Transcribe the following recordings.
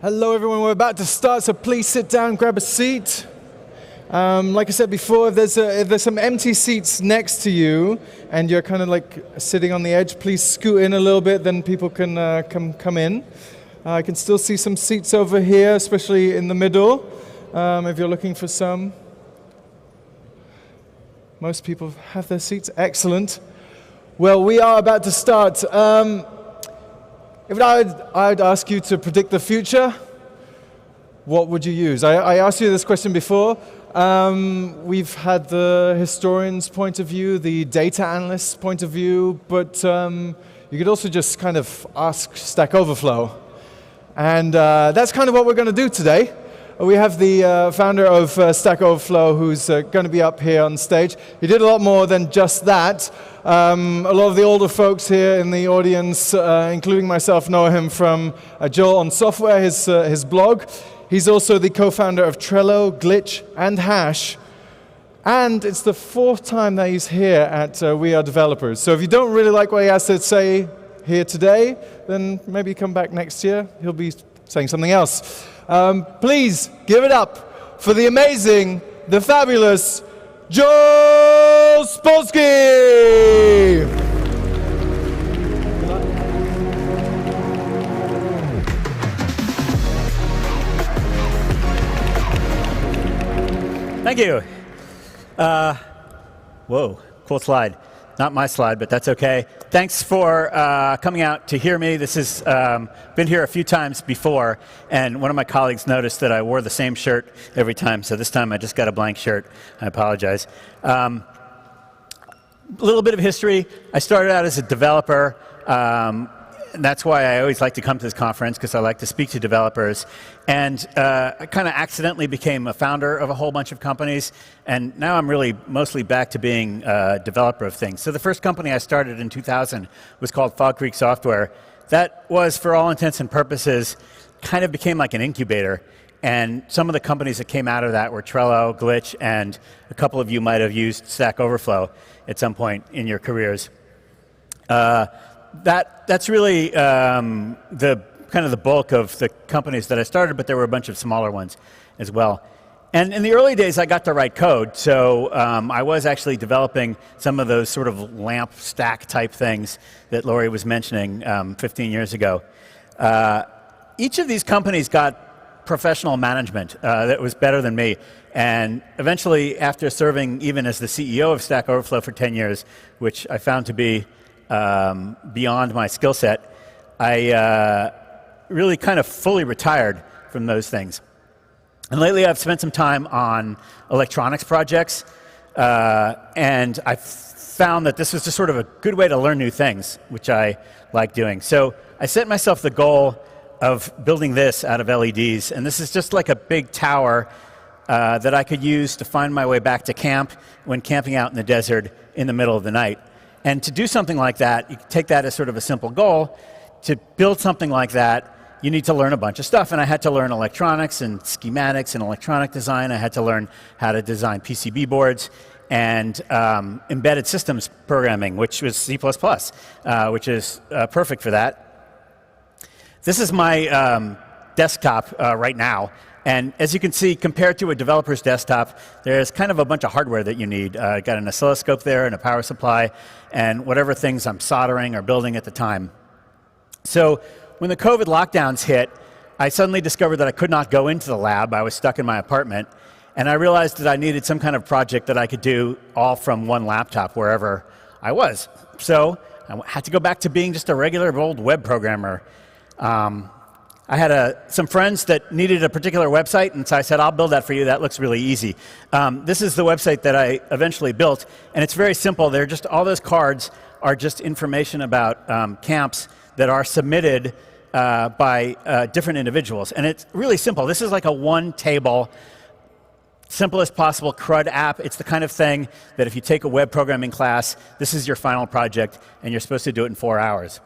Hello everyone, we're about to start, so please sit down, grab a seat. Like I said before, if there's some empty seats next to you and you're kind of like sitting on the edge, please scoot in a little bit, then people can come in. I can still see some seats over here, especially in the middle, if you're looking for some. Most people have their seats, excellent. Well, we are about to start. If I'd ask you to predict the future, what would you use? I asked you this question before. We've had the historian's point of view, the data analyst's point of view, but you could also just kind of ask Stack Overflow. And that's kind of what we're going to do today. We have the founder of Stack Overflow who's going to be up here on stage. He did a lot more than just that. A lot of the older folks here in the audience, including myself, know him from Joel on Software, his blog. He's also the co-founder of Trello, Glitch, and Hash. And it's the fourth time that he's here at WeAreDevelopers. So if you don't really like what he has to say here today, then maybe come back next year. He'll be saying something else. Please give it up for the amazing, the fabulous Joel Spolsky! Thank you. Whoa, cool slide. Not my slide, but that's okay. Thanks for coming out to hear me. This has been here a few times before, and one of my colleagues noticed that I wore the same shirt every time, so this time I just got a blank shirt. I apologize. A little bit of history. I started out as a developer. And that's why I always like to come to this conference, because I like to speak to developers. And I kind of accidentally became a founder of a whole bunch of companies, and now I'm really mostly back to being a developer of things. So the first company I started in 2000 was called Fog Creek Software. That was, for all intents and purposes, kind of became like an incubator. And some of the companies that came out of that were Trello, Glitch, and a couple of you might have used Stack Overflow at some point in your careers. That's really the kind of the bulk of the companies that I started, but there were a bunch of smaller ones as well. And in the early days, I got to write code, so I was actually developing some of those sort of LAMP stack type things that Laurie was mentioning 15 years ago. Each of these companies got professional management that was better than me. And eventually, after serving even as the CEO of Stack Overflow for 10 years, which I found to be beyond my skill set, I really kind of fully retired from those things. And lately I've spent some time on electronics projects, and I found that this was just sort of a good way to learn new things, which I like doing. So I set myself the goal of building this out of LEDs, and this is just like a big tower that I could use to find my way back to camp when camping out in the desert in the middle of the night. And to do something like that, you take that as sort of a simple goal. To build something like that, you need to learn a bunch of stuff. And I had to learn electronics and schematics and electronic design. I had to learn how to design PCB boards and embedded systems programming, which was C++, which is perfect for that. This is my desktop right now. And as you can see, compared to a developer's desktop, there's kind of a bunch of hardware that you need. Got an oscilloscope there and a power supply and whatever things I'm soldering or building at the time. So when the COVID lockdowns hit, I suddenly discovered that I could not go into the lab. I was stuck in my apartment. And I realized that I needed some kind of project that I could do all from one laptop wherever I was. So I had to go back to being just a regular old web programmer. I had some friends that needed a particular website, and so I said, I'll build that for you. That looks really easy. This is the website that I eventually built, and it's very simple. They're just, all those cards are just information about camps that are submitted by different individuals. And it's really simple. This is like a one-table, simplest possible CRUD app. It's the kind of thing that if you take a web programming class, this is your final project, and you're supposed to do it in 4 hours.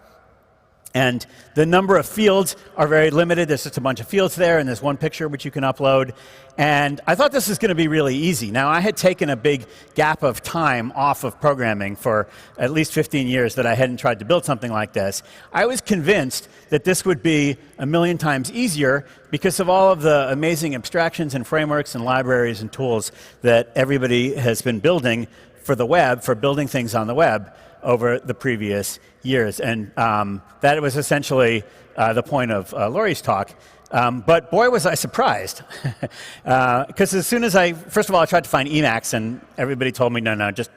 And the number of fields are very limited. There's just a bunch of fields there, and there's one picture which you can upload. And I thought this was going to be really easy. Now, I had taken a big gap of time off of programming for at least 15 years that I hadn't tried to build something like this. I was convinced that this would be a million times easier because of all of the amazing abstractions and frameworks and libraries and tools that everybody has been building for the web, for building things on the web over the previous years. And that was essentially the point of Laurie's talk. But boy, was I surprised. Because as soon as first of all, I tried to find Emacs, and everybody told me, no, just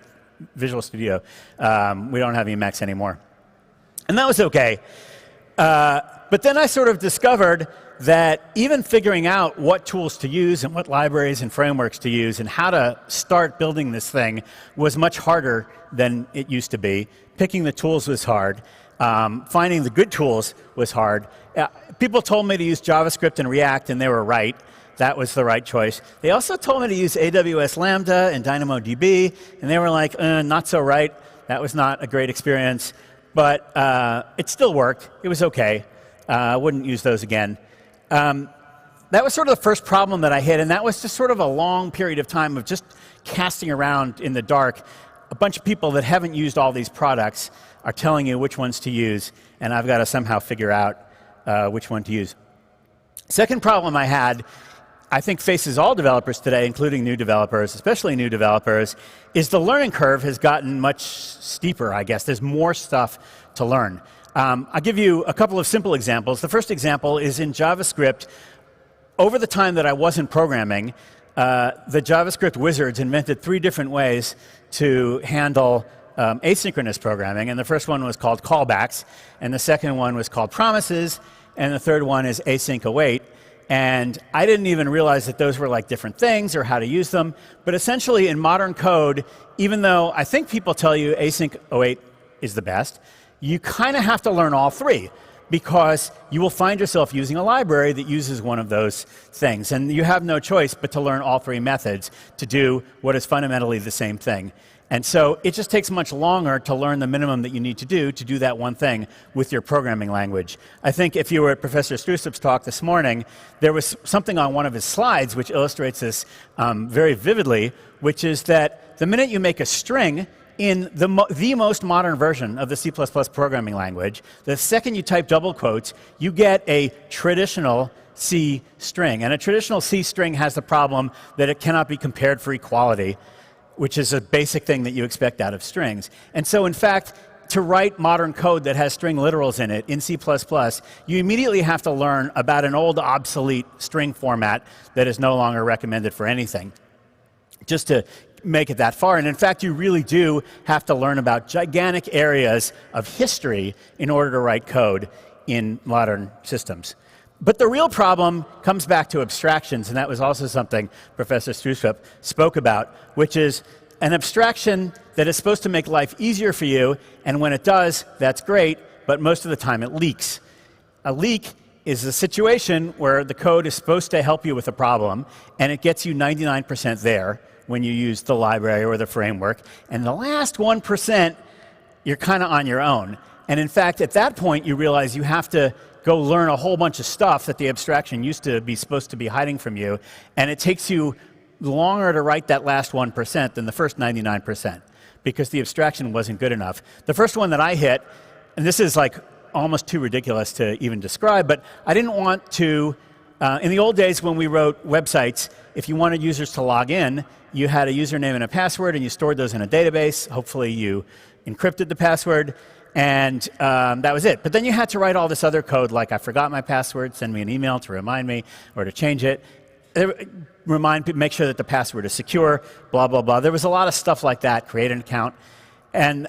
Visual Studio. We don't have Emacs anymore. And that was okay. But then I sort of discovered that even figuring out what tools to use and what libraries and frameworks to use and how to start building this thing was much harder than it used to be. Picking the tools was hard. Finding the good tools was hard. People told me to use JavaScript and React, and they were right. That was the right choice. They also told me to use AWS Lambda and DynamoDB, and they were like, not so right. That was not a great experience. But it still worked. It was OK. I wouldn't use those again. That was sort of the first problem that I hit, and that was just sort of a long period of time of just casting around in the dark. A bunch of people that haven't used all these products are telling you which ones to use, and I've got to somehow figure out which one to use. Second problem I had, I think faces all developers today, including new developers, especially new developers, is the learning curve has gotten much steeper, I guess. There's more stuff to learn. I'll give you a couple of simple examples. The first example is in JavaScript. Over the time that I wasn't programming, the JavaScript wizards invented 3 different ways to handle asynchronous programming. And the first one was called callbacks, and the second one was called promises, and the third one is async await. And I didn't even realize that those were like different things or how to use them. But essentially, in modern code, even though I think people tell you async await is the best, you kind of have to learn all 3, because you will find yourself using a library that uses one of those things. And you have no choice but to learn all 3 methods to do what is fundamentally the same thing. And so it just takes much longer to learn the minimum that you need to do that one thing with your programming language. I think if you were at Professor Strusup's talk this morning, there was something on one of his slides which illustrates this very vividly, which is that the minute you make a string in the most modern version of the C++ programming language, the second you type double quotes, you get a traditional C string. And a traditional C string has the problem that it cannot be compared for equality, which is a basic thing that you expect out of strings. And so, in fact, to write modern code that has string literals in it in C++, you immediately have to learn about an old, obsolete string format that is no longer recommended for anything, just to make it that far. And in fact, you really do have to learn about gigantic areas of history in order to write code in modern systems. But the real problem comes back to abstractions, and that was also something Professor Strusup spoke about, which is an abstraction that is supposed to make life easier for you, and when it does, that's great, but most of the time it leaks. A leak is a situation where the code is supposed to help you with a problem, and it gets you 99% there when you use the library or the framework, and the last 1%, you're kind of on your own. And in fact, at that point, you realize you have to go learn a whole bunch of stuff that the abstraction used to be supposed to be hiding from you, and it takes you longer to write that last 1% than the first 99%, because the abstraction wasn't good enough. The first one that I hit, and this is like almost too ridiculous to even describe, but I didn't want to, in the old days when we wrote websites, if you wanted users to log in, you had a username and a password, and you stored those in a database. Hopefully you encrypted the password, and that was it. But then you had to write all this other code, like I forgot my password, send me an email to remind me, or to change it. Make sure that the password is secure, blah, blah, blah. There was a lot of stuff like that, create an account. And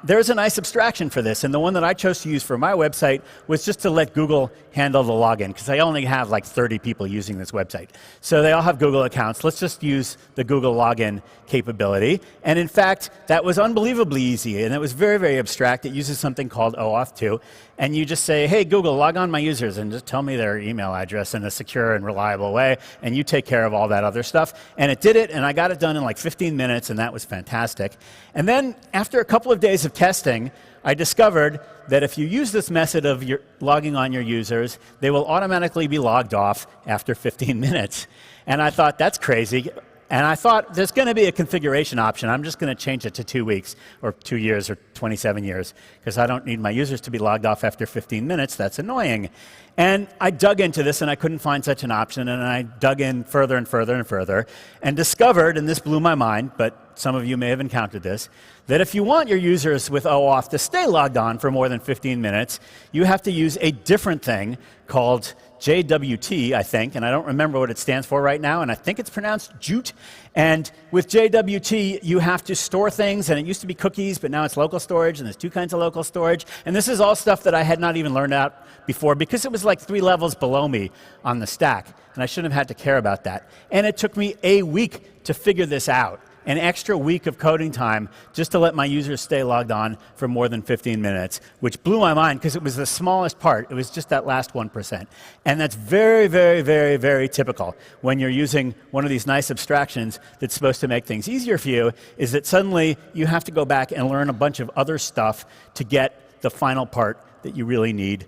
there's a nice abstraction for this, and the one that I chose to use for my website was just to let Google handle the login, because I only have like 30 people using this website. So they all have Google accounts. Let's just use the Google login capability. And in fact, that was unbelievably easy, and it was very, very abstract. It uses something called OAuth 2, and you just say, hey, Google, log on my users, and just tell me their email address in a secure and reliable way, and you take care of all that other stuff. And it did it, and I got it done in like 15 minutes, and that was fantastic. And then after a couple of days of testing, I discovered that if you use this method of logging on your users, they will automatically be logged off after 15 minutes. And I thought, that's crazy. And I thought, there's going to be a configuration option. I'm just going to change it to 2 weeks, or 2 years, or 27 years, because I don't need my users to be logged off after 15 minutes. That's annoying. And I dug into this, and I couldn't find such an option. And I dug in further and further and further, and discovered, and this blew my mind, but some of you may have encountered this, that if you want your users with OAuth to stay logged on for more than 15 minutes, you have to use a different thing called JWT, I think, and I don't remember what it stands for right now, and I think it's pronounced Jute. And with JWT, you have to store things, and it used to be cookies, but now it's local storage, and there's 2 kinds of local storage. And this is all stuff that I had not even learned out before, because it was like 3 levels below me on the stack, and I shouldn't have had to care about that. And it took me a week to figure this out. An extra week of coding time just to let my users stay logged on for more than 15 minutes, which blew my mind because it was the smallest part. It was just that last 1%. And that's very, very, very, very typical when you're using one of these nice abstractions that's supposed to make things easier for you, is that suddenly you have to go back and learn a bunch of other stuff to get the final part that you really need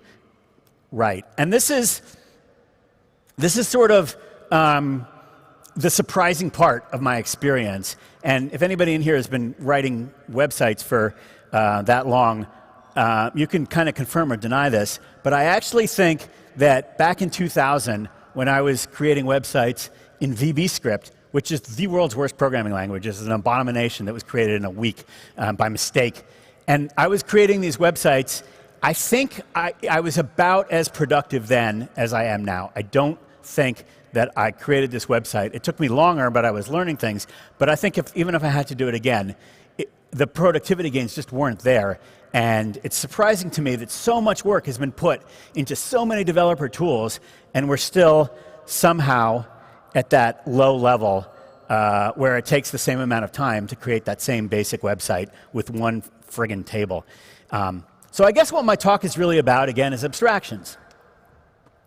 right. And this is sort of the surprising part of my experience. And if anybody in here has been writing websites for that long, you can kind of confirm or deny this, but I actually think that back in 2000, when I was creating websites in VBScript, which is the world's worst programming language, it's an abomination that was created in a week by mistake, and I was creating these websites, I think I was about as productive then as I am now. I don't think that I created this website. It took me longer, but I was learning things. But I think even if I had to do it again, the productivity gains just weren't there. And it's surprising to me that so much work has been put into so many developer tools, and we're still somehow at that low level where it takes the same amount of time to create that same basic website with one friggin' table. So I guess what my talk is really about, again, is abstractions.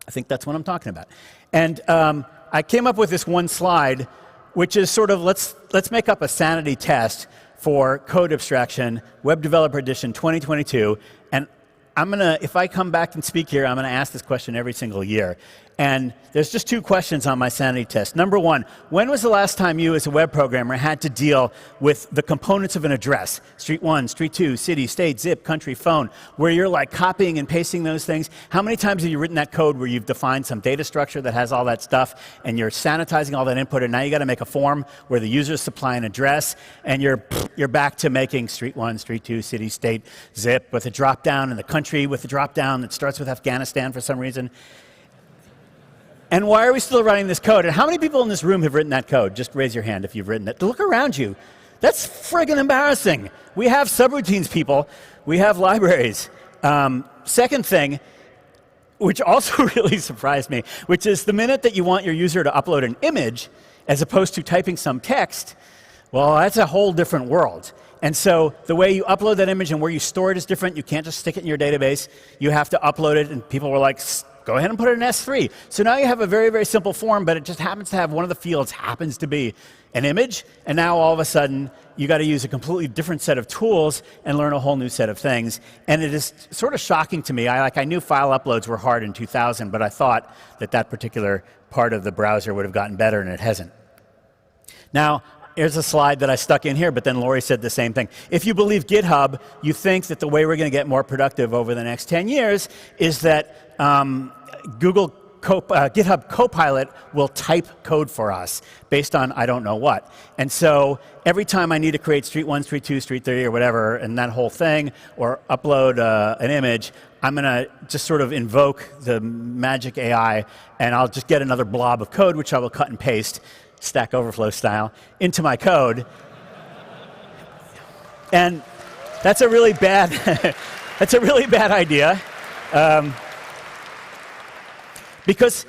I think that's what I'm talking about. And I came up with this one slide, which is sort of, let's make up a sanity test for code abstraction, Web Developer Edition 2022. And I'm going to, if I come back and speak here, I'm going to ask this question every single year. And there's just 2 questions on my sanity test. Number 1, when was the last time you as a web programmer had to deal with the components of an address? Street 1, Street 2, city, state, zip, country, phone, where you're like copying and pasting those things. How many times have you written that code where you've defined some data structure that has all that stuff, and you're sanitizing all that input, and now you got to make a form where the users supply an address, and you're back to making Street 1, Street 2, city, state, zip, with a drop down, and the country with a drop down that starts with Afghanistan for some reason. And why are we still writing this code? And how many people in this room have written that code? Just raise your hand if you've written it. Look around you. That's friggin' embarrassing. We have subroutines, people. We have libraries. Second thing, which also really surprised me, which is the minute that you want your user to upload an image as opposed to typing some text, well, that's a whole different world. And so the way you upload that image and where you store it is different. You can't just stick it in your database. You have to upload it, and people were like, go ahead and put it in S3. So now you have a very, very simple form, but it just happens to have one of the fields happens to be an image, and now all of a sudden you got to use a completely different set of tools and learn a whole new set of things. And it is sort of shocking to me. I knew file uploads were hard in 2000, but I thought that particular part of the browser would have gotten better, and it hasn't. Now, here's a slide that I stuck in here, but then Lori said the same thing. If you believe GitHub, you think that the way we're going to get more productive over the next 10 years is that GitHub Copilot will type code for us based on I don't know what. And so every time I need to create Street 1, Street 2, Street 3, or whatever, and that whole thing, or upload an image, I'm going to just sort of invoke the magic AI, and I'll just get another blob of code, which I will cut and paste, Stack Overflow style, into my code. And that's a really bad, that's a really bad idea. Because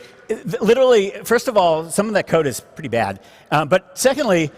literally, first of all, some of that code is pretty bad. But secondly,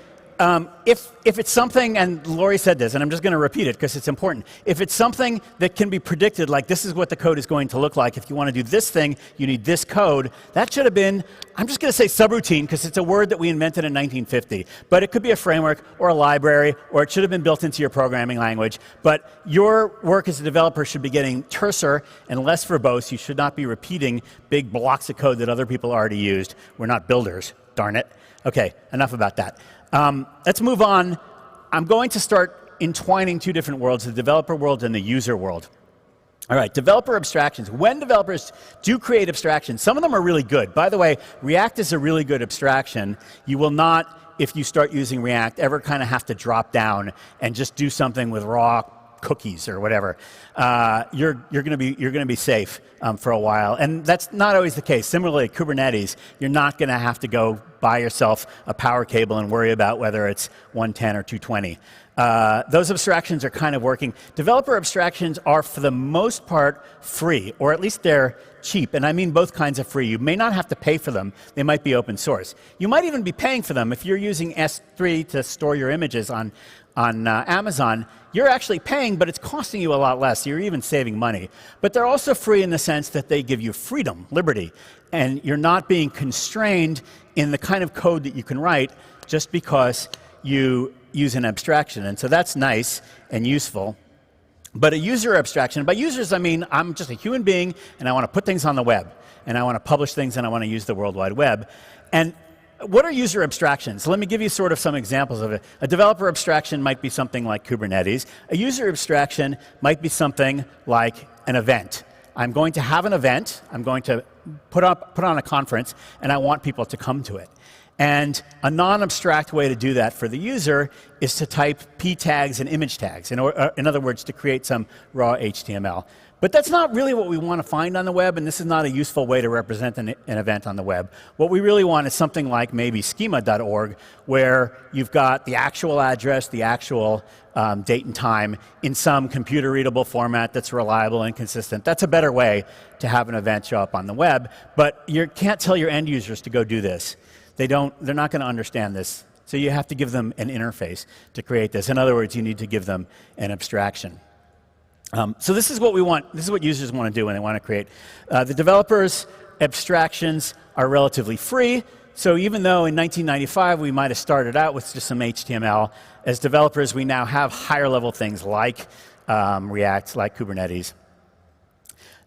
if it's something, and Lori said this, and I'm just going to repeat it because it's important. If it's something that can be predicted, like this is what the code is going to look like. If you want to do this thing, you need this code. That should have been, I'm just going to say subroutine because it's a word that we invented in 1950. But it could be a framework or a library, or it should have been built into your programming language. But your work as a developer should be getting terser and less verbose. You should not be repeating big blocks of code that other people already used. We're not builders, darn it. Okay, enough about that. Let's move on. I'm going to start entwining two different worlds, the developer world and the user world. All right, developer abstractions. When developers do create abstractions, some of them are really good. By the way, React is a really good abstraction. You will not, if you start using React, ever kind of have to drop down and just do something with raw cookies or whatever. You're going to be safe for a while, and that's not always the case. Similarly, Kubernetes, you're not going to have to go buy yourself a power cable and worry about whether it's 110 or 220. Those abstractions are kind of working. Developer abstractions are, for the most part, free, or at least they're cheap, and I mean both kinds of free. You may not have to pay for them. They might be open source. You might even be paying for them. If you're using S3 to store your images on Amazon, you're actually paying, but it's costing you a lot less. You're even saving money. But they're also free in the sense that they give you freedom, liberty, and you're not being constrained in the kind of code that you can write just because you use an abstraction. And so that's nice and useful. But a user abstraction, by users I mean I'm just a human being and I want to put things on the web, and I want to publish things, and I want to use the World Wide Web. And what are user abstractions? So let me give you sort of some examples of it. A developer abstraction might be something like Kubernetes. A user abstraction might be something like an event. I'm going to have an event. I'm going to put on a conference, and I want people to come to it. And a non-abstract way to do that for the user is to type p tags and image tags, in other words, to create some raw HTML. But that's not really what we want to find on the web, and this is not a useful way to represent an event on the web. What we really want is something like maybe schema.org, where you've got the actual address, the actual date and time in some computer-readable format that's reliable and consistent. That's a better way to have an event show up on the web, but you can't tell your end users to go do this. They're not going to understand this. So you have to give them an interface to create this. In other words, you need to give them an abstraction. So this is what we want. This is what users want to do when they want to create. The developers' abstractions are relatively free. So even though in 1995 we might have started out with just some HTML, as developers we now have higher level things like React, like Kubernetes.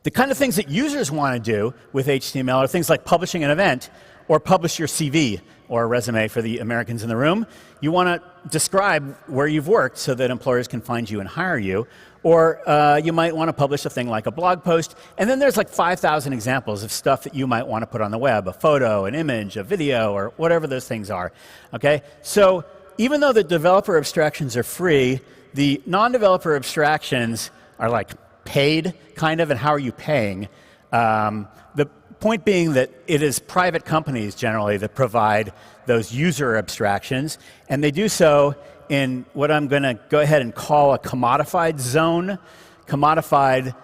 The kind of things that users want to do with HTML are things like publishing an event, or publish your CV or a resume for the Americans in the room. You want to describe where you've worked so that employers can find you and hire you. Or you might want to publish a thing like a blog post. And then there's like 5,000 examples of stuff that you might want to put on the web, a photo, an image, a video, or whatever those things are. Okay? So even though the developer abstractions are free, the non-developer abstractions are like paid, kind of, and how are you paying? The point being that it is private companies generally that provide those user abstractions, and they do so in what I'm going to go ahead and call a commodified zone. Commodified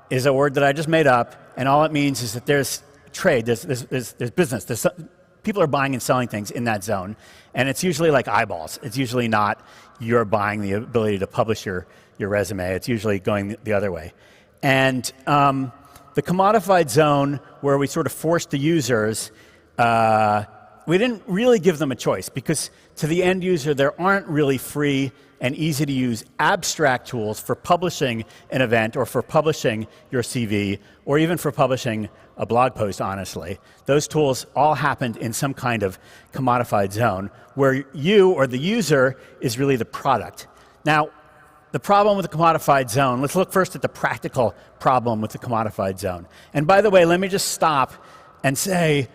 is a word that I just made up, and all it means is that there's trade, there's business, people are buying and selling things in that zone, and it's usually like eyeballs. It's usually not you're buying the ability to publish your resume. It's usually going the other way. And the commodified zone, where we sort of forced the users, we didn't really give them a choice, because to the end user, there aren't really free and easy to use abstract tools for publishing an event, or for publishing your CV, or even for publishing a blog post, honestly. Those tools all happened in some kind of commodified zone, where you, or the user, is really the product. Now, the problem with the commodified zone, let's look first at the practical problem with the commodified zone. And by the way, let me just stop and say,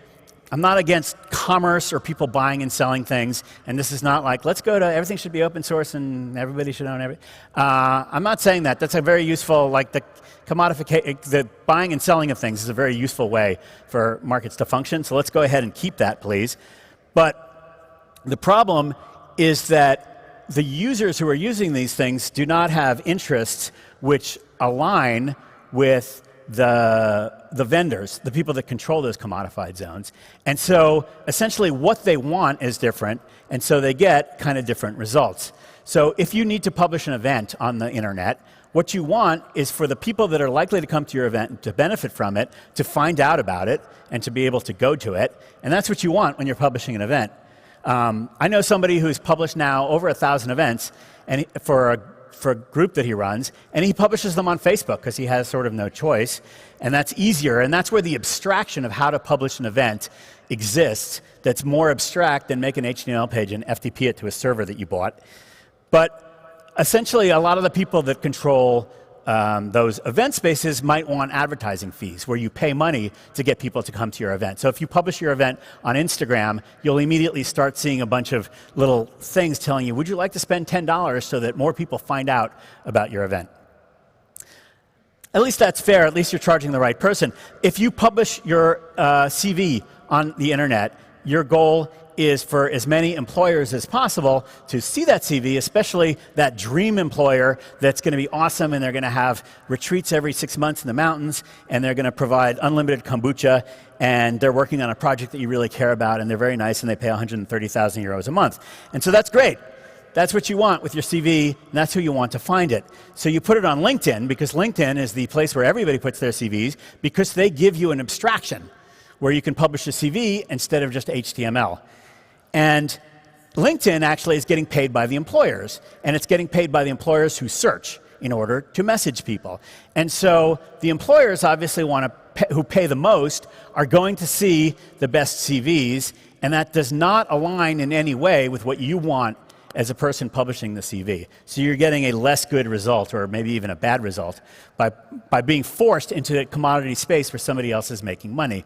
I'm not against commerce or people buying and selling things, and this is not like, let's go to, everything should be open source and everybody should own everything. I'm not saying that. That's a very useful, like the buying and selling of things is a very useful way for markets to function, so let's go ahead and keep that, please. But the problem is that the users who are using these things do not have interests which align with the vendors, the people that control those commodified zones. And so essentially what they want is different, and so they get kind of different results. So if you need to publish an event on the internet, what you want is for the people that are likely to come to your event to benefit from it, to find out about it, and to be able to go to it. And that's what you want when you're publishing an event. I know somebody who's published now over 1,000 events and for a group that he runs, and he publishes them on Facebook because he has sort of no choice. And that's easier, and that's where the abstraction of how to publish an event exists. That's more abstract than make an HTML page and FTP it to a server that you bought. But essentially, a lot of the people that control those event spaces might want advertising fees, where you pay money to get people to come to your event. So if you publish your event on Instagram, you'll immediately start seeing a bunch of little things telling you, would you like to spend $10 so that more people find out about your event? At least that's fair. At least you're charging the right person. If you publish your CV on the internet, your goal is for as many employers as possible to see that CV, especially that dream employer that's going to be awesome, and they're going to have retreats every 6 months in the mountains, and they're going to provide unlimited kombucha, and they're working on a project that you really care about, and they're very nice, and they pay 130,000 euros a month. And so that's great. That's what you want with your CV, and that's who you want to find it. So you put it on LinkedIn, because LinkedIn is the place where everybody puts their CVs, because they give you an abstraction where you can publish a CV instead of just HTML. And LinkedIn actually is getting paid by the employers, and it's getting paid by the employers who search in order to message people. And so the employers obviously who pay the most are going to see the best CVs, and that does not align in any way with what you want as a person publishing the CV. So you're getting a less good result, or maybe even a bad result, by being forced into a commodity space where somebody else is making money.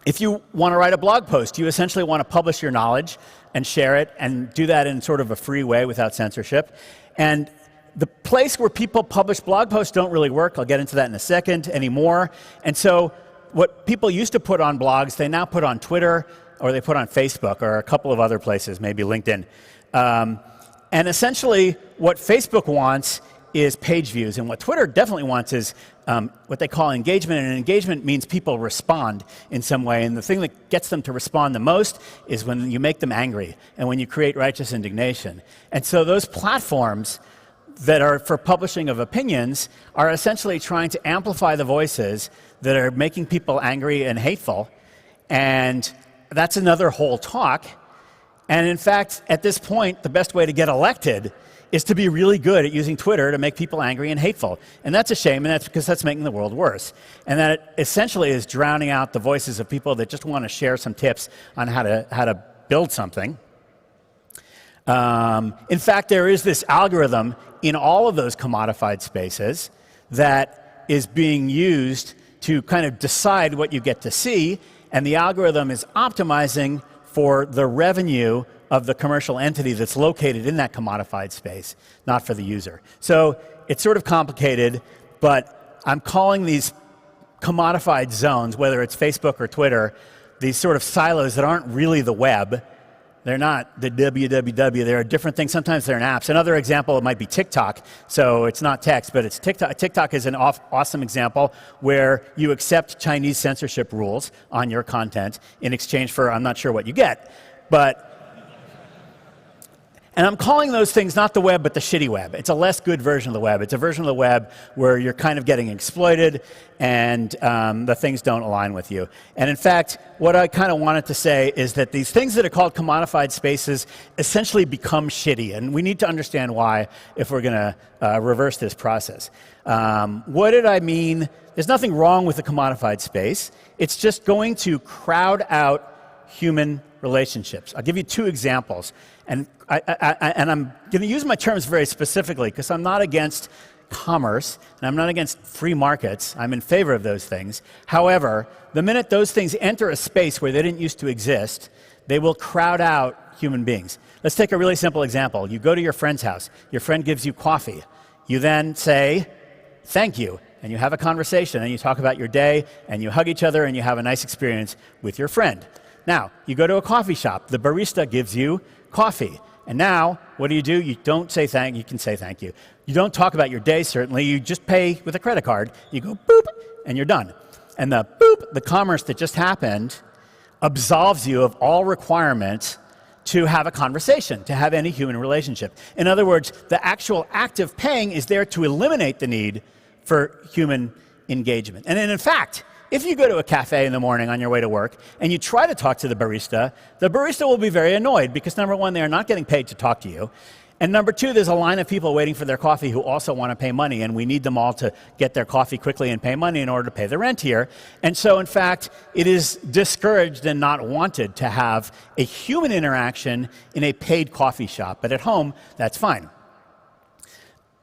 If you want to write a blog post, you essentially want to publish your knowledge and share it, and do that in sort of a free way without censorship. And the place where people publish blog posts don't really work. I'll get into that in a second anymore. And so what people used to put on blogs, they now put on Twitter, or they put on Facebook, or a couple of other places, maybe LinkedIn. And essentially, what Facebook wants is page views, and what Twitter definitely wants is what they call engagement, and engagement means people respond in some way, and the thing that gets them to respond the most is when you make them angry, and when you create righteous indignation. And so those platforms that are for publishing of opinions are essentially trying to amplify the voices that are making people angry and hateful, and that's another whole talk. And in fact, at this point, the best way to get elected is to be really good at using Twitter to make people angry and hateful. And that's a shame, and that's because that's making the world worse. And that it essentially is drowning out the voices of people that just want to share some tips on how to build something. In fact, there is this algorithm in all of those commodified spaces that is being used to kind of decide what you get to see, and the algorithm is optimizing for the revenue of the commercial entity that's located in that commodified space, not for the user. So it's sort of complicated, but I'm calling these commodified zones, whether it's Facebook or Twitter, these sort of silos that aren't really the web. They're not the www. They're different things. Sometimes they're in apps. Another example might be TikTok. So it's not text, but it's TikTok. TikTok is an awesome example where you accept Chinese censorship rules on your content in exchange for, I'm not sure what you get. And I'm calling those things not the web, but the shitty web. It's a less good version of the web. It's a version of the web where you're kind of getting exploited, and the things don't align with you. And in fact, what I kind of wanted to say is that these things that are called commodified spaces essentially become shitty, and we need to understand why if we're going to reverse this process. What did I mean? There's nothing wrong with the commodified space. It's just going to crowd out human relationships. I'll give you two examples. And I'm going to use my terms very specifically because I'm not against commerce and I'm not against free markets. I'm in favor of those things. However, the minute those things enter a space where they didn't used to exist, they will crowd out human beings. Let's take a really simple example. You go to your friend's house. Your friend gives you coffee. You then say, thank you. And you have a conversation and you talk about your day and you hug each other and you have a nice experience with your friend. Now, you go to a coffee shop. The barista gives you coffee. And now, what do? You don't say thank you. You can say thank you. You don't talk about your day, certainly. You just pay with a credit card. You go boop, and you're done. And the boop, the commerce that just happened, absolves you of all requirements to have a conversation, to have any human relationship. In other words, the actual act of paying is there to eliminate the need for human engagement. And in fact, if you go to a cafe in the morning on your way to work and you try to talk to the barista will be very annoyed because, number one, they are not getting paid to talk to you. And number two, there's a line of people waiting for their coffee who also want to pay money, and we need them all to get their coffee quickly and pay money in order to pay the rent here. And so, in fact, it is discouraged and not wanted to have a human interaction in a paid coffee shop. But at home, that's fine.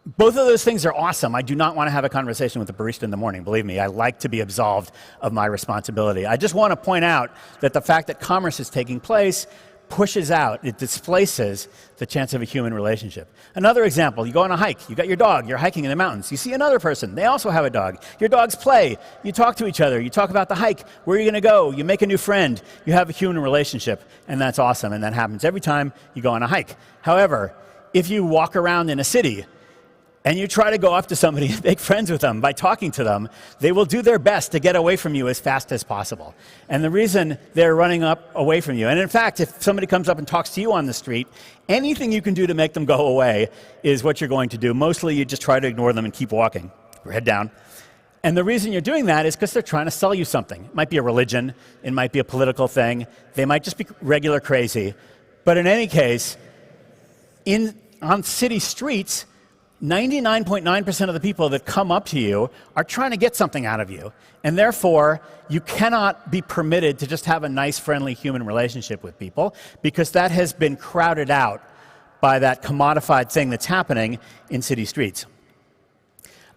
Both of those things are awesome. I do not want to have a conversation with the barista in the morning. Believe me, I like to be absolved of my responsibility. I just want to point out that the fact that commerce is taking place pushes out, it displaces the chance of a human relationship. Another example, you go on a hike, you got your dog, you're hiking in the mountains, you see another person, they also have a dog. Your dogs play, you talk to each other, you talk about the hike, where are you going to go, you make a new friend, you have a human relationship, and that's awesome, and that happens every time you go on a hike. However, if you walk around in a city, and you try to go up to somebody and make friends with them by talking to them, they will do their best to get away from you as fast as possible. And the reason they're running away from you, and in fact, if somebody comes up and talks to you on the street, anything you can do to make them go away is what you're going to do. Mostly you just try to ignore them and keep walking, your head down. And the reason you're doing that is because they're trying to sell you something. It might be a religion, it might be a political thing, they might just be regular crazy. But in any case, on city streets, 99.9% of the people that come up to you are trying to get something out of you. And therefore, you cannot be permitted to just have a nice, friendly human relationship with people because that has been crowded out by that commodified thing that's happening in city streets.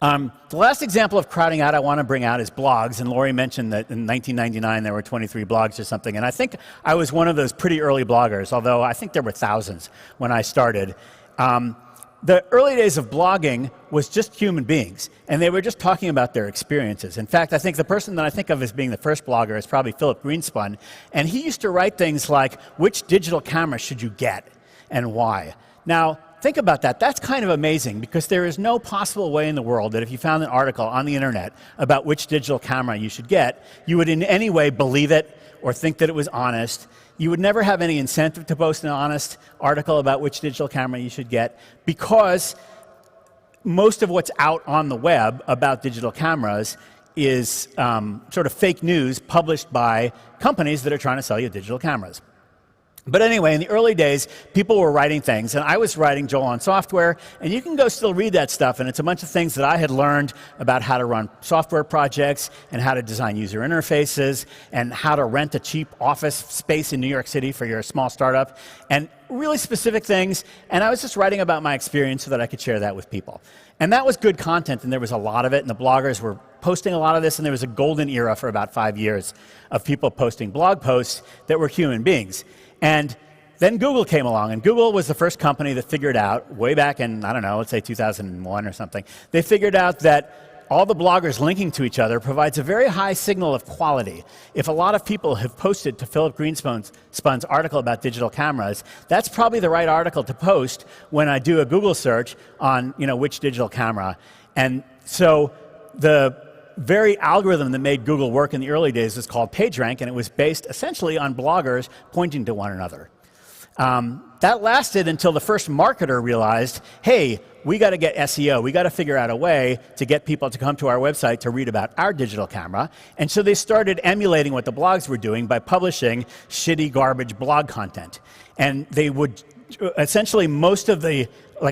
The last example of crowding out I want to bring out is blogs. And Laurie mentioned that in 1999 there were 23 blogs or something. And I think I was one of those pretty early bloggers, although I think there were thousands when I started. The early days of blogging was just human beings, and they were just talking about their experiences. In fact, I think the person that I think of as being the first blogger is probably Philip Greenspun, and he used to write things like, which digital camera should you get, and why? Now, think about that. That's kind of amazing, because there is no possible way in the world that if you found an article on the internet about which digital camera you should get, you would in any way believe it or think that it was honest. You would never have any incentive to post an honest article about which digital camera you should get because most of what's out on the web about digital cameras is sort of fake news published by companies that are trying to sell you digital cameras. But anyway, in the early days, people were writing things, and I was writing Joel on software, and you can go still read that stuff, and it's a bunch of things that I had learned about how to run software projects, and how to design user interfaces, and how to rent a cheap office space in New York City for your small startup, and really specific things, and I was just writing about my experience so that I could share that with people. And that was good content, and there was a lot of it, and the bloggers were posting a lot of this, and there was a golden era for about 5 years of people posting blog posts that were human beings. And then Google came along, and Google was the first company that figured out, way back in, I don't know, let's say 2001 or something, they figured out that all the bloggers linking to each other provides a very high signal of quality. If a lot of people have posted to Philip Greenspun's article about digital cameras, that's probably the right article to post when I do a Google search on, which digital camera. And so the very algorithm that made Google work in the early days is called PageRank, and it was based essentially on bloggers pointing to one another. That lasted until the first marketer realized, hey, we got to get SEO. We got to figure out a way to get people to come to our website to read about our digital camera. And so they started emulating what the blogs were doing by publishing shitty, garbage blog content. And they would essentially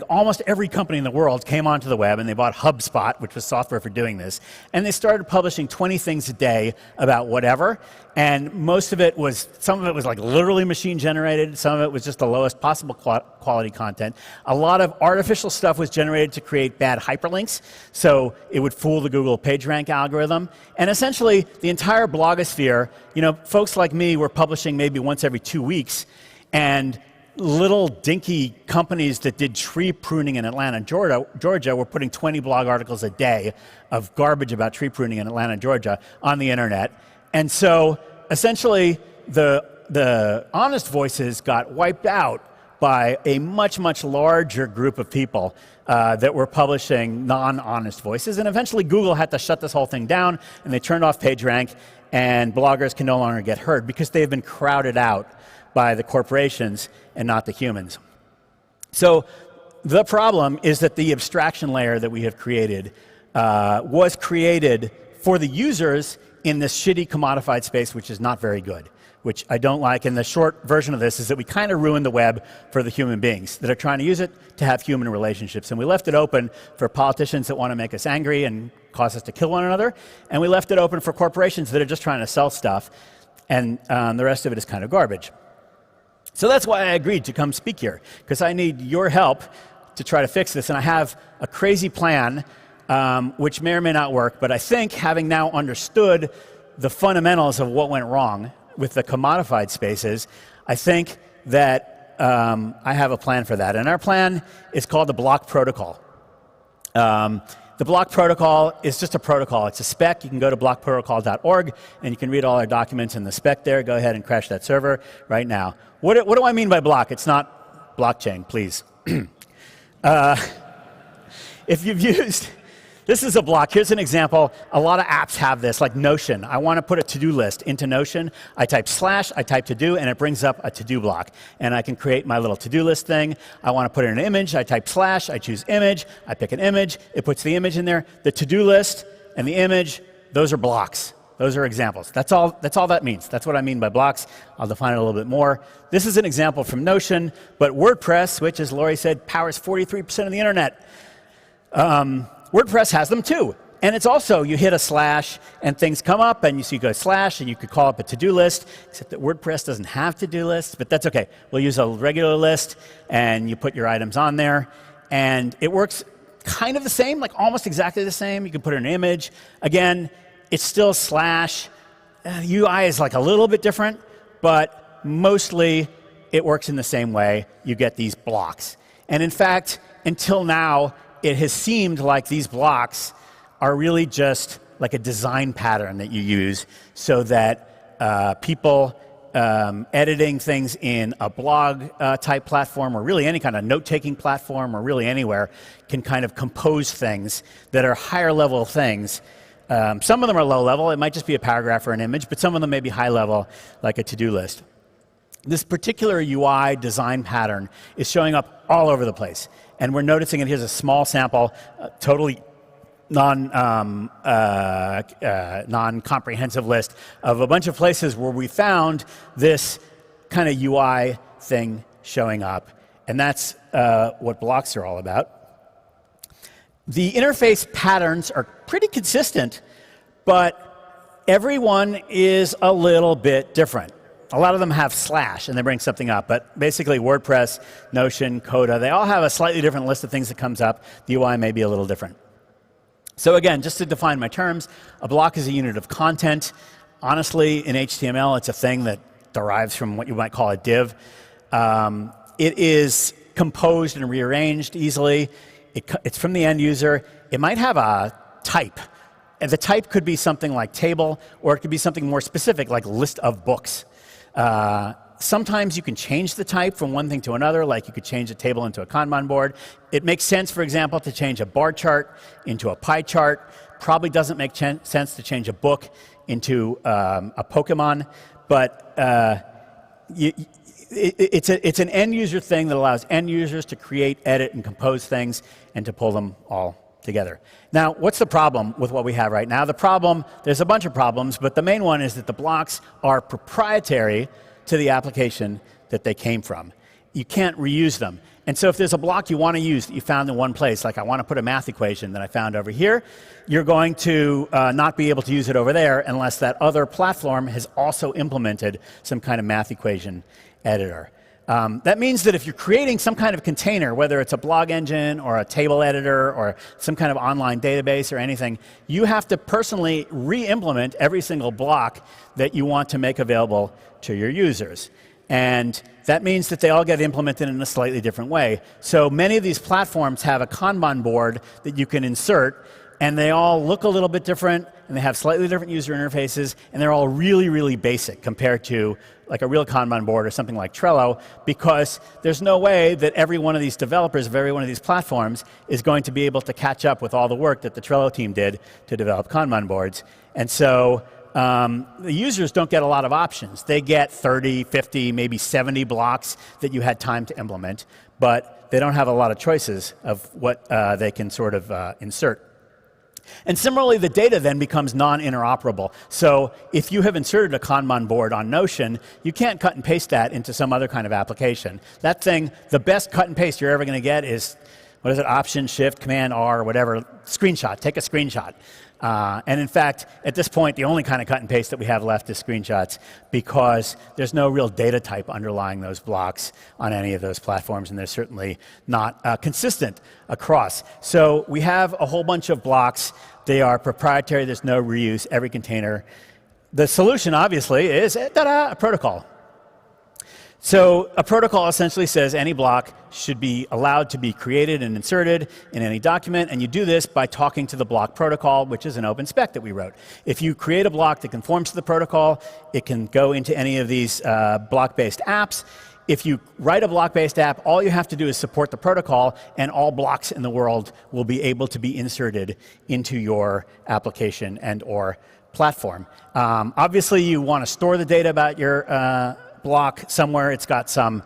almost every company in the world came onto the web, and they bought HubSpot, which was software for doing this, and they started publishing 20 things a day about whatever, and some of it was like literally machine generated, some of it was just the lowest possible quality content. A lot of artificial stuff was generated to create bad hyperlinks, so it would fool the Google PageRank algorithm, and essentially the entire blogosphere, folks like me were publishing maybe once every 2 weeks, and little dinky companies that did tree pruning in Atlanta, Georgia, were putting 20 blog articles a day of garbage about tree pruning in Atlanta, Georgia on the internet. And so essentially the honest voices got wiped out by a much, much larger group of people that were publishing non-honest voices. And eventually Google had to shut this whole thing down, and they turned off PageRank, and bloggers can no longer get heard because they've been crowded out by the corporations and not the humans. So the problem is that the abstraction layer that we have created was created for the users in this shitty commodified space, which is not very good, which I don't like. And the short version of this is that we kind of ruined the web for the human beings that are trying to use it to have human relationships. And we left it open for politicians that want to make us angry and cause us to kill one another. And we left it open for corporations that are just trying to sell stuff. And the rest of it is kind of garbage. So that's why I agreed to come speak here, because I need your help to try to fix this. And I have a crazy plan, which may or may not work. But I think, having now understood the fundamentals of what went wrong with the commodified spaces, I think that I have a plan for that. And our plan is called the block protocol. The block protocol is just a protocol. It's a spec. You can go to blockprotocol.org, and you can read all our documents in the spec there. Go ahead and crash that server right now. What do I mean by block? It's not blockchain, please. If you've used... This is a block. Here's an example. A lot of apps have this, like Notion. I want to put a to-do list into Notion. I type / I type to-do, and it brings up a to-do block. And I can create my little to-do list thing. I want to put in an image. I type / I choose image. I pick an image. It puts the image in there. The to-do list and the image, those are blocks. Those are examples. That's all that means. That's what I mean by blocks. I'll define it a little bit more. This is an example from Notion, but WordPress, which, as Laurie said, powers 43% of the internet. WordPress has them too. And it's also, you hit a / and things come up, and you go / and you could call up a to-do list, except that WordPress doesn't have to-do lists, but that's okay. We'll use a regular list, and you put your items on there, and it works kind of the same, like almost exactly the same. You can put in an image. Again, it's still / UI is like a little bit different, but mostly it works in the same way. You get these blocks. And in fact, until now, it has seemed like these blocks are really just like a design pattern that you use so that people editing things in a blog type platform, or really any kind of note-taking platform, or really anywhere, can kind of compose things that are higher level things. Some of them are low level. It might just be a paragraph or an image, but some of them may be high level, like a to-do list. This particular UI design pattern is showing up all over the place. And we're noticing it. Here's a small sample, totally non-comprehensive list of a bunch of places where we found this kind of UI thing showing up. And that's what blocks are all about. The interface patterns are pretty consistent, but everyone is a little bit different. A lot of them have / and they bring something up, but basically WordPress, Notion, Coda, they all have a slightly different list of things that comes up. The UI may be a little different. So again, just to define my terms, a block is a unit of content. Honestly, in HTML, it's a thing that derives from what you might call a div. It is composed and rearranged easily. It's from the end user. It might have a type. And the type could be something like table, or it could be something more specific, like list of books. Sometimes you can change the type from one thing to another, like you could change a table into a Kanban board. It makes sense, for example, to change a bar chart into a pie chart. Probably doesn't make sense to change a book into a Pokemon, but it's an end user thing that allows end users to create, edit, and compose things, and to pull them all together. Now, what's the problem with what we have right now? The problem, there's a bunch of problems, but the main one is that the blocks are proprietary to the application that they came from. You can't reuse them. And so if there's a block you want to use that you found in one place, like I want to put a math equation that I found over here, you're going to not be able to use it over there unless that other platform has also implemented some kind of math equation editor. That means that if you're creating some kind of container, whether it's a blog engine or a table editor or some kind of online database or anything, you have to personally re-implement every single block that you want to make available to your users. And that means that they all get implemented in a slightly different way. So many of these platforms have a Kanban board that you can insert, and they all look a little bit different, and they have slightly different user interfaces, and they're all really, really basic compared to like a real Kanban board or something like Trello, because there's no way that every one of these developers of every one of these platforms is going to be able to catch up with all the work that the Trello team did to develop Kanban boards. And so the users don't get a lot of options. They get 30, 50, maybe 70 blocks that you had time to implement, but they don't have a lot of choices of what they can sort of insert. And similarly, the data then becomes non-interoperable. So if you have inserted a Kanban board on Notion, you can't cut and paste that into some other kind of application. That thing, the best cut and paste you're ever going to get is, what is it, Option, Shift, Command, R, whatever, screenshot, take a screenshot. And in fact, at this point, the only kind of cut and paste that we have left is screenshots, because there's no real data type underlying those blocks on any of those platforms, and they're certainly not consistent across. So we have a whole bunch of blocks. They are proprietary. There's no reuse. Every container. The solution, obviously, is a protocol. So a protocol essentially says any block should be allowed to be created and inserted in any document, and you do this by talking to the block protocol, which is an open spec that we wrote. If you create a block that conforms to the protocol, it can go into any of these block-based apps. If you write a block-based app, all you have to do is support the protocol, and all blocks in the world will be able to be inserted into your application and or platform. Obviously, you want to store the data about your block somewhere. It's got some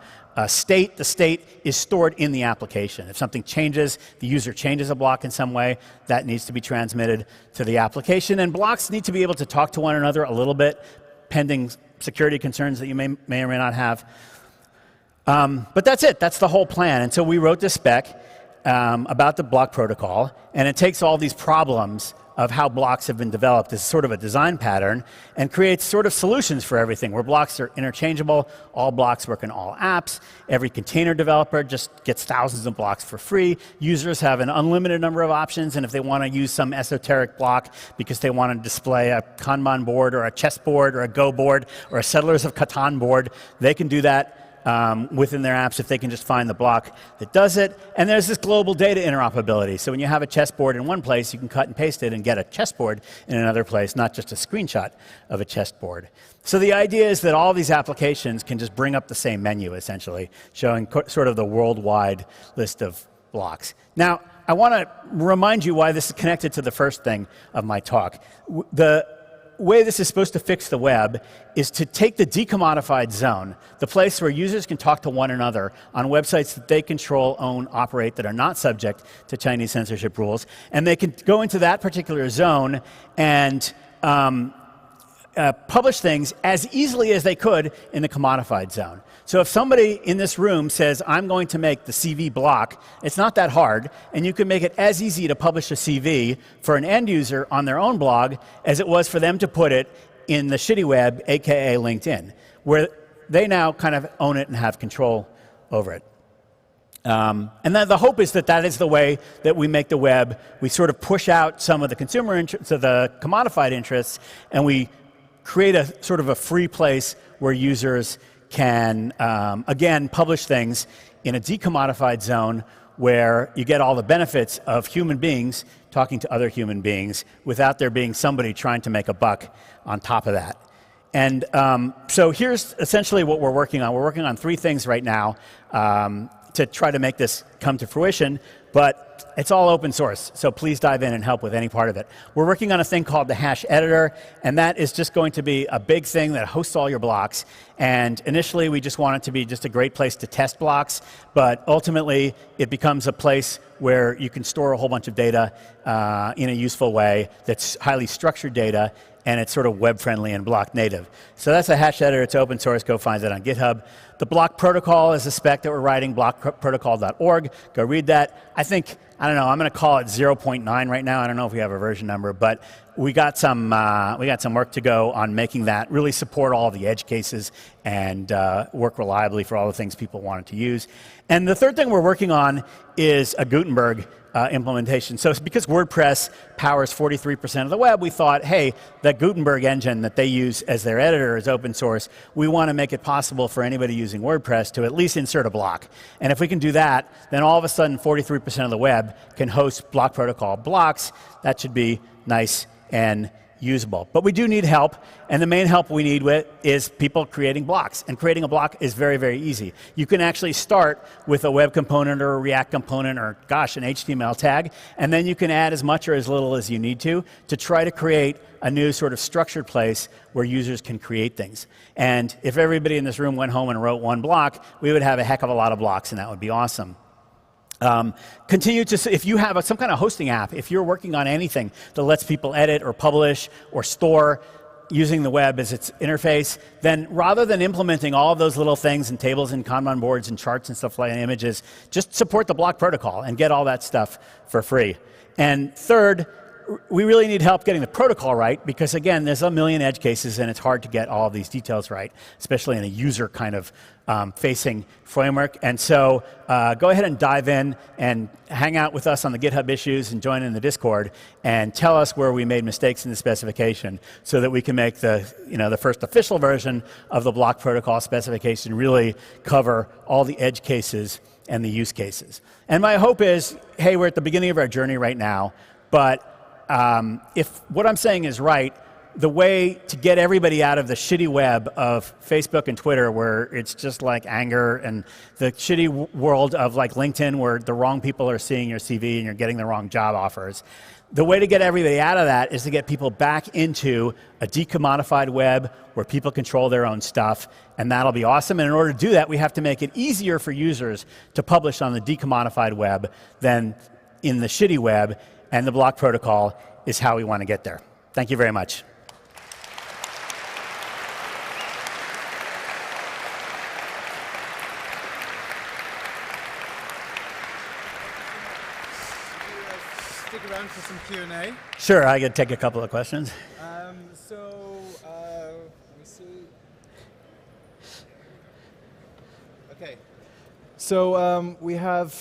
state. The state is stored in the application. If something changes, the user changes a block in some way, that needs to be transmitted to the application. And blocks need to be able to talk to one another a little bit, pending security concerns that you may or may not have. But that's it. That's the whole plan. And so we wrote this spec about the block protocol, and it takes all these problems of how blocks have been developed as sort of a design pattern and creates sort of solutions for everything, where blocks are interchangeable, all blocks work in all apps, every container developer just gets thousands of blocks for free, users have an unlimited number of options, and if they want to use some esoteric block because they want to display a Kanban board or a chess board or a Go board or a Settlers of Catan board, they can do that within their apps if they can just find the block that does it. And there's this global data interoperability. So when you have a chessboard in one place, you can cut and paste it and get a chessboard in another place, not just a screenshot of a chessboard. So the idea is that all these applications can just bring up the same menu, essentially, showing sort of the worldwide list of blocks. Now, I want to remind you why this is connected to the first thing of my talk. The way this is supposed to fix the web is to take the decommodified zone, the place where users can talk to one another on websites that they control, own, operate, that are not subject to Chinese censorship rules, and they can go into that particular zone and publish things as easily as they could in the commodified zone. So if somebody in this room says, I'm going to make the CV block, it's not that hard, and you can make it as easy to publish a CV for an end user on their own blog as it was for them to put it in the shitty web, aka LinkedIn, where they now kind of own it and have control over it. And then the hope is that that is the way that we make the web. We sort of push out some of the consumer interests, so the commodified interests, and we create a sort of a free place where users can, again, publish things in a decommodified zone where you get all the benefits of human beings talking to other human beings without there being somebody trying to make a buck on top of that. And so here's essentially what we're working on. We're working on 3 things right now to try to make this come to fruition, but it's all open source, so please dive in and help with any part of it. We're working on a thing called the hash editor, and that is just going to be a big thing that hosts all your blocks. And initially, we just want it to be just a great place to test blocks, but ultimately, it becomes a place where you can store a whole bunch of data in a useful way that's highly structured data, and it's sort of web-friendly and block-native. So that's a hash editor. It's open source. Go find it on GitHub. The block protocol is a spec that we're writing, blockprotocol.org. Go read that. I think, I don't know, I'm going to call it 0.9 right now. I don't know if we have a version number, but we got some work to go on making that really support all the edge cases and work reliably for all the things people wanted to use. And the third thing we're working on is a Gutenberg implementation. So it's because WordPress powers 43% of the web, we thought, hey, that Gutenberg engine that they use as their editor is open source. We want to make it possible for anybody using WordPress to at least insert a block. And if we can do that, then all of a sudden 43% of the web can host block protocol blocks. That should be nice and usable. But we do need help, and the main help we need with is people creating blocks. And creating a block is very, very easy. You can actually start with a web component or a React component or, gosh, an HTML tag, and then you can add as much or as little as you need to try to create a new sort of structured place where users can create things. And if everybody in this room went home and wrote one block, we would have a heck of a lot of blocks, and that would be awesome. Continue to, if you have some kind of hosting app, if you're working on anything that lets people edit or publish or store using the web as its interface, then rather than implementing all of those little things and tables and Kanban boards and charts and stuff like images, just support the block protocol and get all that stuff for free. And third, we really need help getting the protocol right because, again, there's a million edge cases and it's hard to get all of these details right, especially in a user kind of facing framework. And so go ahead and dive in and hang out with us on the GitHub issues and join in the Discord and tell us where we made mistakes in the specification so that we can make the first official version of the block protocol specification really cover all the edge cases and the use cases. And my hope is, hey, we're at the beginning of our journey right now, but if what I'm saying is right, the way to get everybody out of the shitty web of Facebook and Twitter where it's just like anger and the shitty world of like LinkedIn where the wrong people are seeing your CV and you're getting the wrong job offers, the way to get everybody out of that is to get people back into a decommodified web where people control their own stuff, and that'll be awesome. And in order to do that, we have to make it easier for users to publish on the decommodified web than in the shitty web, and the block protocol is how we want to get there. Thank you very much. Stick around for some Q&A. Sure, I could take a couple of questions. Let me see. Okay. So we have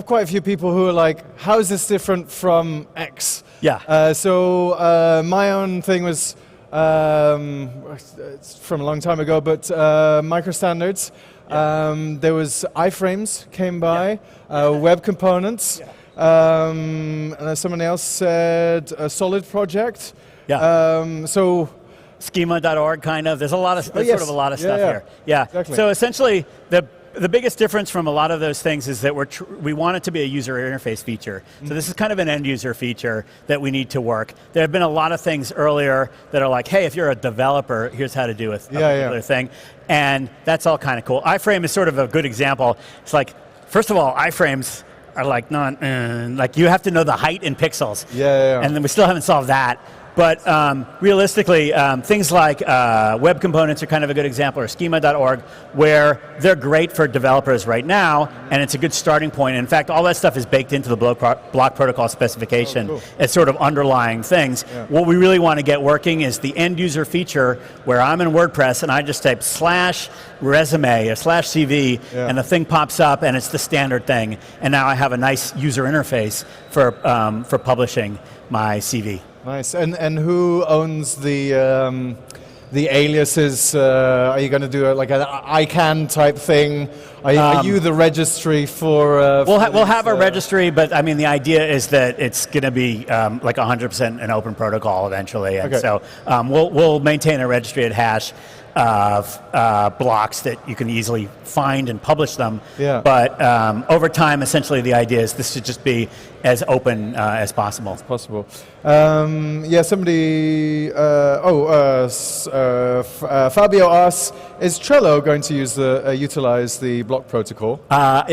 quite a few people who are like, how is this different from X? Yeah. So my own thing was it's from a long time ago, but microstandards. Yeah. There was iframes came by, web components. Yeah. And someone else said a solid project. Yeah. So schema.org kind of. There's a lot of sort of a lot of stuff here. Yeah. Exactly. So essentially the biggest difference from a lot of those things is that we want it to be a user interface feature. So this is kind of an end user feature that we need to work. There have been a lot of things earlier that are like, hey, if you're a developer, here's how to do a particular thing. And that's all kind of cool. iframe is sort of a good example. It's like, first of all, iframes are like like you have to know the height in pixels. And then we still haven't solved that. But realistically, things like web components are kind of a good example, or schema.org, where they're great for developers right now, and it's a good starting point. In fact, all that stuff is baked into the block protocol specification as sort of underlying things. Yeah. What we really want to get working is the end user feature where I'm in WordPress and I just type /resume or /CV, and the thing pops up and it's the standard thing. And now I have a nice user interface for publishing my CV. Nice. And who owns the aliases? Are you going to do like an ICANN type thing? Are you the registry for? We'll have a registry, but I mean the idea is that it's going to be like 100% an open protocol eventually, and so we'll maintain a registry at hash of blocks that you can easily find and publish them. Yeah. But over time, essentially, the idea is this should just be as open as possible. As possible. Somebody. Fabio asks, is Trello going to utilize the block protocol?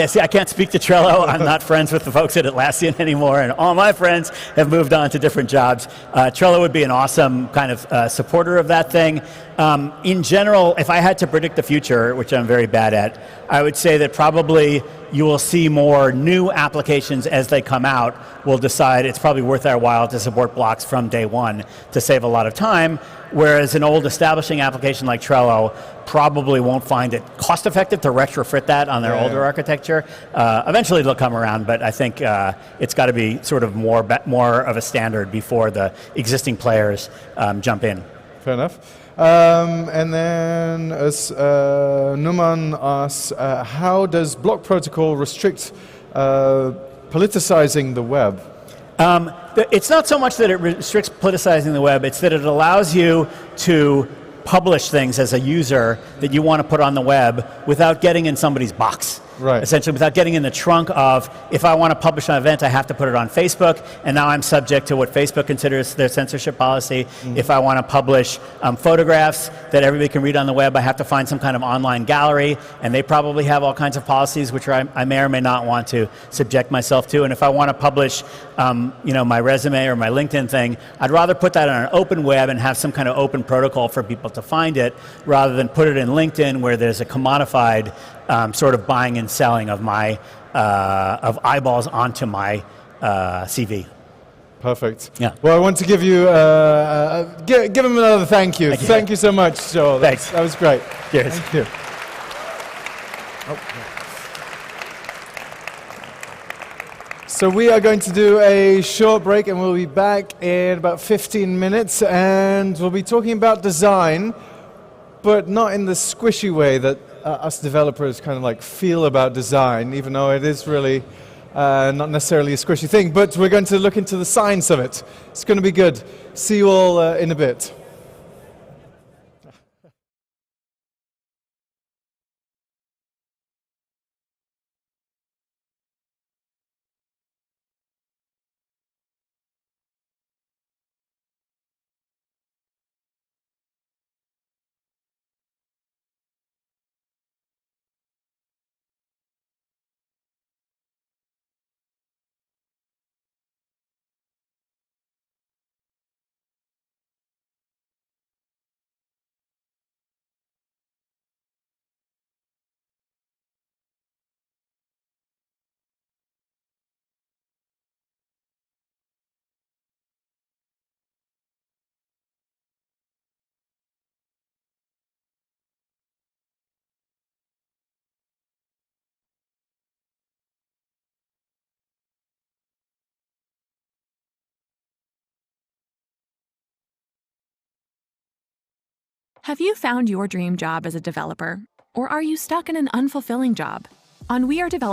See, I can't speak to Trello. I'm not friends with the folks at Atlassian anymore, and all my friends have moved on to different jobs. Trello would be an awesome kind of supporter of that thing. In general, if I had to predict the future, which I'm very bad at, I would say that probably you will see more new applications as they come out. We'll decide it's probably worth our while to support blocks from day one to save a lot of time, whereas an old establishing application like Trello probably won't find it cost effective to retrofit that on their older architecture. Eventually it'll come around, but I think it's got to be sort of more of a standard before the existing players jump in. Fair enough. And then as Numan asks, how does block protocol restrict politicizing the web? It's not so much that it restricts politicizing the web, it's that it allows you to publish things as a user that you want to put on the web without getting in somebody's box. Right. Essentially, without getting in the trunk of, if I want to publish an event, I have to put it on Facebook, and now I'm subject to what Facebook considers their censorship policy. If I want to publish photographs that everybody can read on the web, I have to find some kind of online gallery, and they probably have all kinds of policies which I may or may not want to subject myself to. And if I want to publish my resume or my LinkedIn thing, I'd rather put that on an open web and have some kind of open protocol for people to find it, rather than put it in LinkedIn where there's a commodified sort of buying and selling of my of eyeballs onto my CV. Perfect. Yeah. Well, I want to give you give him another thank you. Thank you so much, Joel. Thanks. That was great. Cheers. Thank you. So we are going to do a short break, and we'll be back in about 15 minutes, and we'll be talking about design, but not in the squishy way that us developers kind of like feel about design, even though it is really not necessarily a squishy thing, but we're going to look into the science of it. It's going to be good. See you all in a bit. Have you found your dream job as a developer? Or are you stuck in an unfulfilling job? On WeAreDevelopers,